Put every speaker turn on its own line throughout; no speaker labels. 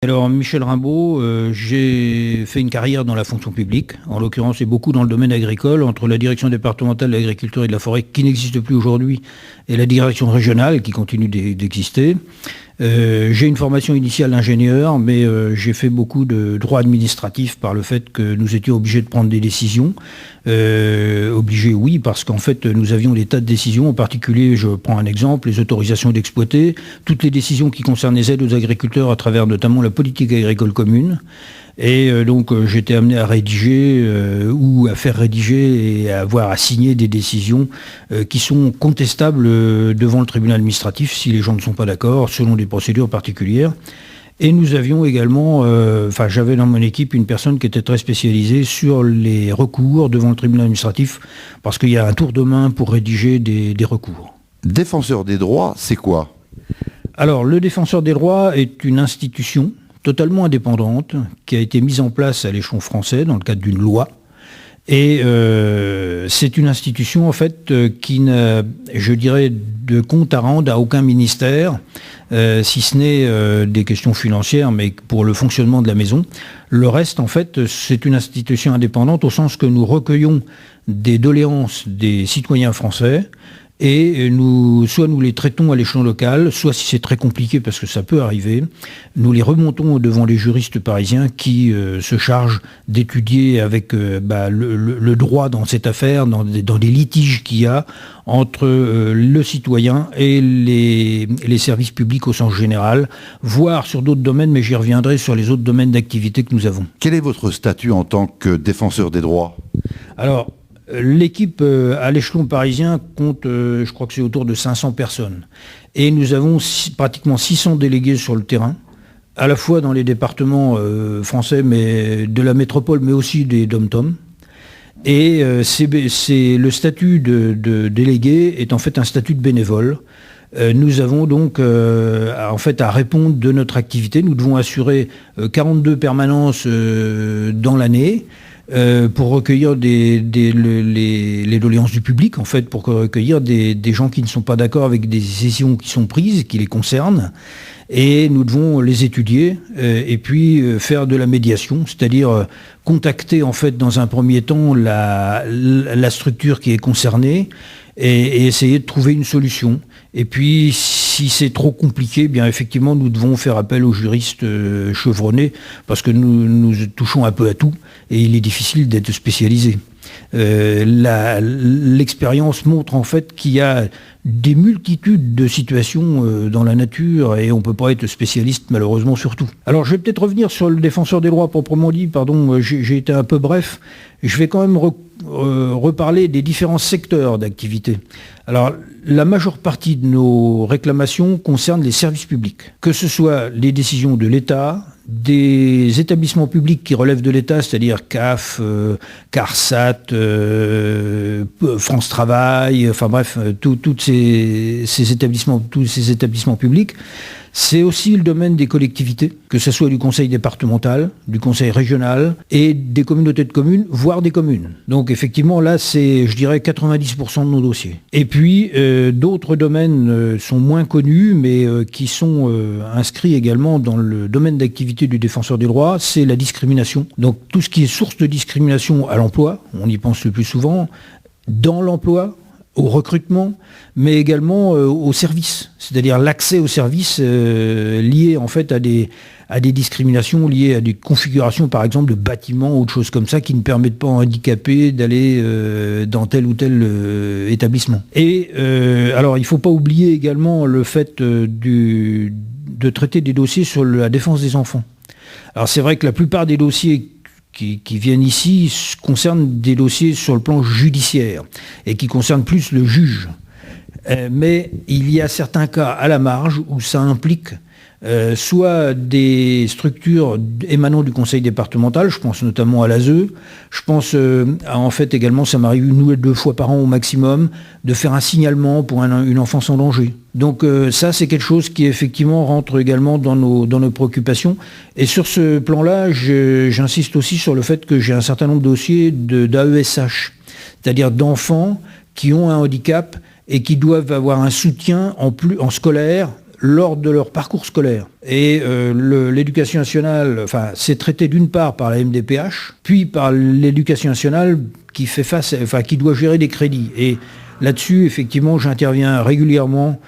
Alors Michel Rimbaud, j'ai fait une carrière dans la fonction publique, en l'occurrence et beaucoup dans le domaine agricole, entre la direction départementale de l'agriculture et de la forêt qui n'existe plus aujourd'hui et la direction régionale qui continue d'exister. J'ai une formation initiale d'ingénieur, mais j'ai fait beaucoup de droit administratif par le fait que nous étions obligés de prendre des décisions. Obligés, oui, parce qu'en fait, nous avions des tas de décisions, en particulier, je prends un exemple, les autorisations d'exploiter, toutes les décisions qui concernent les aides aux agriculteurs à travers notamment la politique agricole commune. Et donc j'étais amené à rédiger ou à faire rédiger et à avoir à signer des décisions qui sont contestables devant le tribunal administratif si les gens ne sont pas d'accord, selon des procédures particulières. Et nous avions également, j'avais dans mon équipe une personne qui était très spécialisée sur les recours devant le tribunal administratif, parce qu'il y a un tour de main pour rédiger des recours.
Défenseur des droits, c'est quoi ?
Alors, le défenseur des droits est une institution totalement indépendante, qui a été mise en place à l'échelon français dans le cadre d'une loi. Et c'est une institution en fait qui n'a, je dirais, de compte à rendre à aucun ministère, si ce n'est des questions financières, mais pour le fonctionnement de la maison. Le reste, en fait, c'est une institution indépendante au sens que nous recueillons des doléances des citoyens français, et soit nous les traitons à l'échelon local, soit si c'est très compliqué, parce que ça peut arriver, nous les remontons devant les juristes parisiens qui se chargent d'étudier avec le droit dans cette affaire, dans des litiges qu'il y a entre le citoyen et les services publics au sens général, voire sur d'autres domaines, mais j'y reviendrai sur les autres domaines d'activité que nous avons.
Quel est votre statut en tant que défenseur des droits ?
Alors, l'équipe à l'échelon parisien compte, je crois que c'est autour de 500 personnes. Et nous avons pratiquement 600 délégués sur le terrain, à la fois dans les départements français, mais de la métropole, mais aussi des DOM-TOM. Et c'est le statut de délégué est en fait un statut de bénévole. Nous avons donc à répondre de notre activité. Nous devons assurer 42 permanences dans l'année. Pour recueillir les doléances du public, en fait, pour recueillir des gens qui ne sont pas d'accord avec des décisions qui sont prises, qui les concernent. Et nous devons les étudier et puis faire de la médiation, c'est-à-dire contacter, en fait, dans un premier temps, la structure qui est concernée et essayer de trouver une solution. Et puis, si c'est trop compliqué, bien effectivement, nous devons faire appel aux juristes chevronnés, parce que nous touchons un peu à tout, et il est difficile d'être spécialisé. L'expérience montre en fait qu'il y a des multitudes de situations dans la nature, et on ne peut pas être spécialiste malheureusement sur tout. Alors je vais peut-être revenir sur le défenseur des droits proprement dit, pardon, j'ai été un peu bref. Je vais quand même reparler des différents secteurs d'activité. Alors, la majeure partie de nos réclamations concerne les services publics, que ce soit les décisions de l'État, des établissements publics qui relèvent de l'État, c'est-à-dire CAF, CARSAT, France Travail, enfin bref, tous ces établissements publics. C'est aussi le domaine des collectivités, que ce soit du conseil départemental, du conseil régional et des communautés de communes, voire des communes. Donc effectivement, là, c'est, je dirais, 90% de nos dossiers. Et puis, d'autres domaines sont moins connus, mais qui sont inscrits également dans le domaine d'activité du défenseur des droits, c'est la discrimination. Donc tout ce qui est source de discrimination à l'emploi, on y pense le plus souvent, dans l'emploi, au recrutement, mais également aux services, c'est-à-dire l'accès aux services liés en fait à des discriminations liées à des configurations par exemple de bâtiments ou de choses comme ça qui ne permettent pas aux handicapés d'aller dans tel ou tel établissement. Et alors il ne faut pas oublier également le fait de traiter des dossiers sur la défense des enfants. Alors c'est vrai que la plupart des dossiers qui viennent ici concernent des dossiers sur le plan judiciaire et qui concernent plus le juge. Mais il y a certains cas à la marge où ça implique soit des structures émanant du conseil départemental, je pense notamment à l'ASE, je pense en fait également, ça m'arrive 1 ou 2 fois par an au maximum, de faire un signalement pour une enfance en danger. Donc ça c'est quelque chose qui effectivement rentre également dans nos préoccupations. Et sur ce plan-là, j'insiste aussi sur le fait que j'ai un certain nombre de dossiers d'AESH, c'est-à-dire d'enfants qui ont un handicap et qui doivent avoir un soutien en scolaire lors de leur parcours scolaire. Et l'éducation nationale, c'est traité d'une part par la MDPH, puis par l'éducation nationale qui qui doit gérer des crédits. Et là-dessus, effectivement, j'interviens régulièrement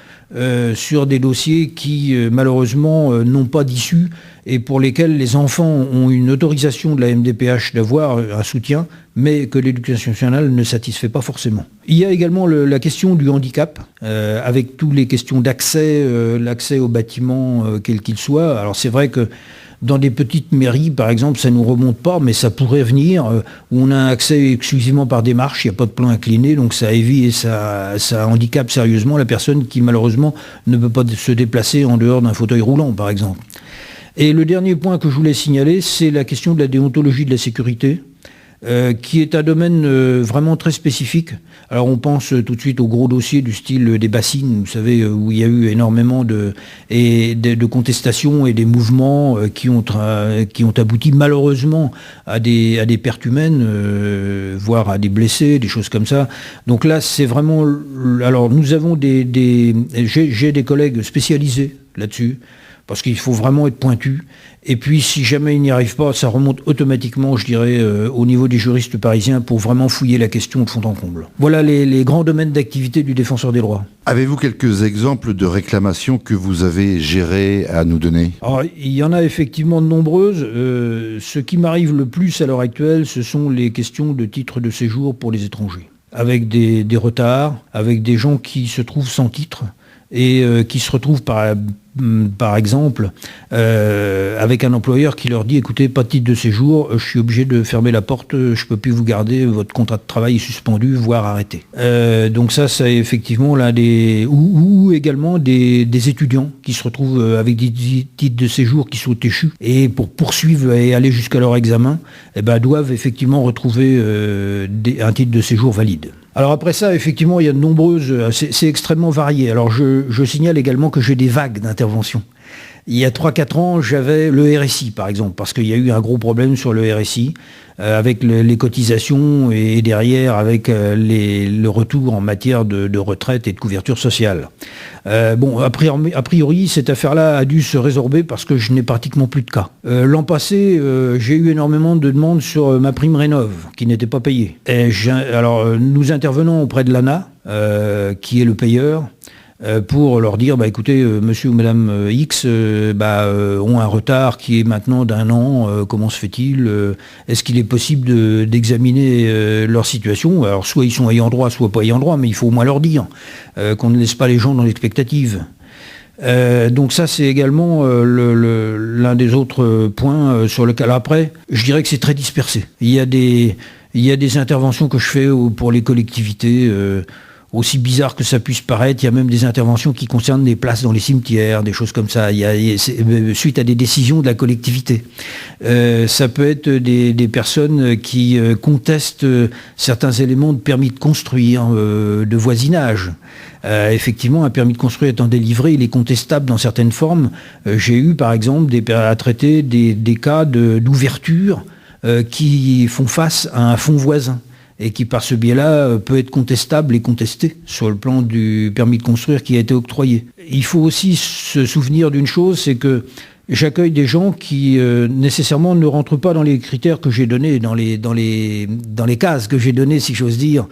sur des dossiers qui, malheureusement, n'ont pas d'issue et pour lesquels les enfants ont une autorisation de la MDPH d'avoir un soutien, mais que l'éducation nationale ne satisfait pas forcément. Il y a également la question du handicap, avec toutes les questions d'accès, l'accès aux bâtiments, quel qu'il soit. Alors c'est vrai que dans des petites mairies, par exemple, ça ne nous remonte pas, mais ça pourrait venir, où on a un accès exclusivement par démarche, il n'y a pas de plan incliné, donc ça évite et ça handicape sérieusement la personne qui, malheureusement, ne peut pas se déplacer en dehors d'un fauteuil roulant, par exemple. Et le dernier point que je voulais signaler, c'est la question de la déontologie de la sécurité, qui est un domaine vraiment très spécifique. Alors on pense tout de suite aux gros dossiers du style des bassines, vous savez, où il y a eu énormément de contestations et des mouvements qui ont abouti malheureusement à des pertes humaines, voire à des blessés, des choses comme ça. Donc là, c'est vraiment... Alors nous avons j'ai des collègues spécialisés là-dessus, parce qu'il faut vraiment être pointu. Et puis, si jamais il n'y arrive pas, ça remonte automatiquement, je dirais, au niveau des juristes parisiens pour vraiment fouiller la question de fond en comble. Voilà les grands domaines d'activité du défenseur des droits.
Avez-vous quelques exemples de réclamations que vous avez gérées à nous donner ?
Alors, il y en a effectivement de nombreuses. Ce qui m'arrive le plus à l'heure actuelle, ce sont les questions de titres de séjour pour les étrangers. Avec des retards, avec des gens qui se trouvent sans titre et qui se retrouvent par exemple, avec un employeur qui leur dit « Écoutez, pas de titre de séjour, je suis obligé de fermer la porte, je ne peux plus vous garder, votre contrat de travail est suspendu, voire arrêté. » Donc ça, c'est effectivement l'un des... Ou également des étudiants qui se retrouvent avec des titres de séjour qui sont échus et pour poursuivre et aller jusqu'à leur examen, doivent effectivement retrouver un titre de séjour valide. Alors après ça, effectivement, il y a de nombreuses... C'est extrêmement varié. Alors je signale également que j'ai des vagues d'intervention. Il y a 3-4 ans, j'avais le RSI, par exemple, parce qu'il y a eu un gros problème sur le RSI, avec les cotisations et derrière avec le retour en matière de retraite et de couverture sociale. A priori, cette affaire-là a dû se résorber parce que je n'ai pratiquement plus de cas. L'an passé, j'ai eu énormément de demandes sur ma prime rénov, qui n'était pas payée. Alors, nous intervenons auprès de l'ANA, qui est le payeur, pour leur dire, écoutez, monsieur ou madame X ont un retard qui est maintenant d'1 an, comment se fait-il est-ce qu'il est possible d'examiner leur situation? Alors soit ils sont ayant droit, soit pas ayant droit, mais il faut au moins leur dire qu'on ne laisse pas les gens dans l'expectative. Donc ça, c'est également l'un des autres points sur lequel, après, je dirais que c'est très dispersé. Il y a des interventions que je fais pour les collectivités, aussi bizarre que ça puisse paraître, il y a même des interventions qui concernent des places dans les cimetières, des choses comme ça, suite à des décisions de la collectivité. Ça peut être des personnes qui contestent certains éléments de permis de construire, de voisinage. Effectivement, un permis de construire étant délivré, il est contestable dans certaines formes. J'ai eu, par exemple, à traiter des cas d'ouverture qui font face à un fonds voisin, et qui par ce biais-là peut être contestable et contesté sur le plan du permis de construire qui a été octroyé. Il faut aussi se souvenir d'une chose, c'est que j'accueille des gens qui nécessairement ne rentrent pas dans les critères que j'ai donnés, dans les cases que j'ai données, si j'ose dire.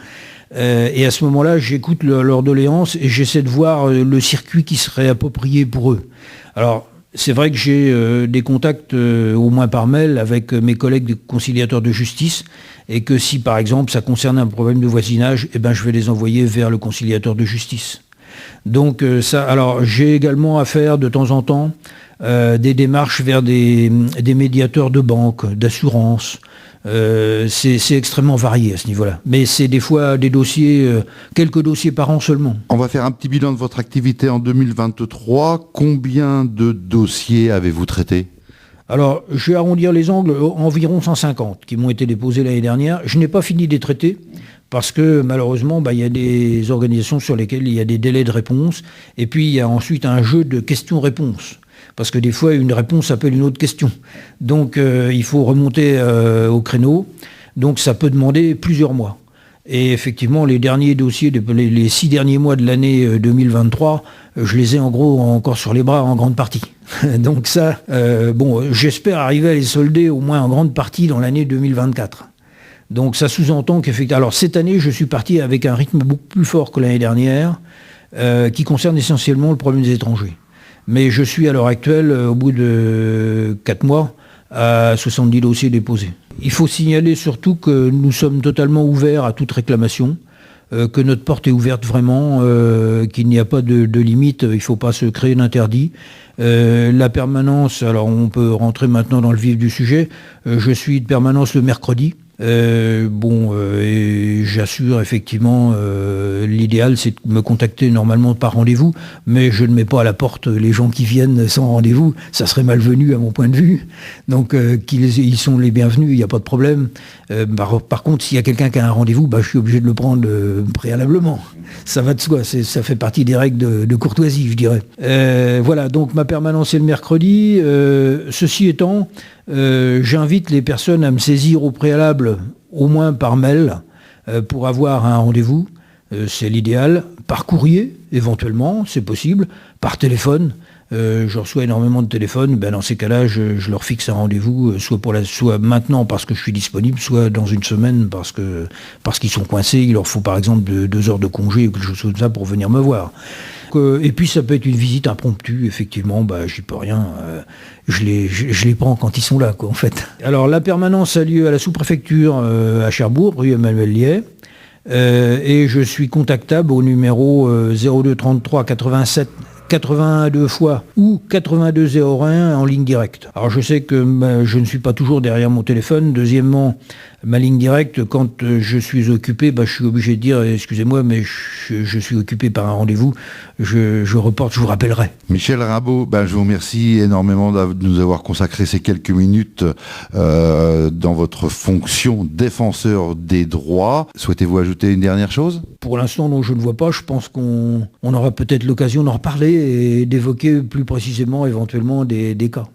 Et à ce moment-là, j'écoute leur doléance et j'essaie de voir le circuit qui serait approprié pour eux. Alors, c'est vrai que j'ai des contacts, au moins par mail, avec mes collègues conciliateurs de justice, et que si, par exemple, ça concerne un problème de voisinage, je vais les envoyer vers le conciliateur de justice. Donc alors j'ai également à faire de temps en temps des démarches vers des médiateurs de banque, d'assurance. C'est extrêmement varié à ce niveau-là. Mais c'est des fois des dossiers, quelques dossiers par an seulement.
On va faire un petit bilan de votre activité en 2023. Combien de dossiers avez-vous traités ?
Alors, je vais arrondir les angles, environ 150 qui m'ont été déposés l'année dernière. Je n'ai pas fini de les traiter parce que malheureusement, il y a des organisations sur lesquelles il y a des délais de réponse. Et puis, il y a ensuite un jeu de questions-réponses. Parce que des fois, une réponse appelle une autre question. Donc, il faut remonter au créneau. Donc, ça peut demander plusieurs mois. Et effectivement, les derniers dossiers, les 6 derniers mois de l'année 2023, je les ai en gros encore sur les bras en grande partie. Donc ça, j'espère arriver à les solder au moins en grande partie dans l'année 2024. Donc ça sous-entend qu'effectivement... Alors cette année, je suis parti avec un rythme beaucoup plus fort que l'année dernière, qui concerne essentiellement le problème des étrangers. Mais je suis à l'heure actuelle, au bout de 4 mois, à 70 dossiers déposés. Il faut signaler surtout que nous sommes totalement ouverts à toute réclamation, que notre porte est ouverte vraiment, qu'il n'y a pas de limite, il ne faut pas se créer d'interdit. La permanence, alors on peut rentrer maintenant dans le vif du sujet, je suis de permanence le mercredi. Et j'assure effectivement, l'idéal c'est de me contacter normalement par rendez-vous, mais je ne mets pas à la porte les gens qui viennent sans rendez-vous, ça serait malvenu à mon point de vue. Donc ils sont les bienvenus, il n'y a pas de problème. Par contre, s'il y a quelqu'un qui a un rendez-vous, je suis obligé de le prendre préalablement. Ça va de soi, ça fait partie des règles de courtoisie, je dirais. Voilà, donc ma permanence est le mercredi. Ceci étant, j'invite les personnes à me saisir au préalable, au moins par mail, pour avoir un rendez-vous. C'est l'idéal. Par courrier, éventuellement, c'est possible. Par téléphone. Je reçois énormément de téléphones. Dans ces cas-là, je leur fixe un rendez-vous, soit maintenant parce que je suis disponible, soit dans une semaine parce qu'ils sont coincés. Il leur faut par exemple 2 heures de congé ou quelque chose comme ça pour venir me voir. Et puis ça peut être une visite impromptue, effectivement, j'y peux rien. Je les prends quand ils sont là, en fait. Alors la permanence a lieu à la sous-préfecture à Cherbourg, rue Emmanuel Liais. Et je suis contactable au numéro 02 33 87 82 fois ou 8201 en ligne directe. Alors je sais que je ne suis pas toujours derrière mon téléphone. Deuxièmement, ma ligne directe, quand je suis occupé, je suis obligé de dire excusez-moi, mais je suis occupé par un rendez-vous, je reporte, je vous rappellerai.
Michel Rimbaud, je vous remercie énormément de nous avoir consacré ces quelques minutes dans votre fonction défenseur des droits. Souhaitez-vous ajouter une dernière chose ?
Pour l'instant, non, je ne vois pas. Je pense qu'on aura peut-être l'occasion d'en reparler et d'évoquer plus précisément éventuellement des cas.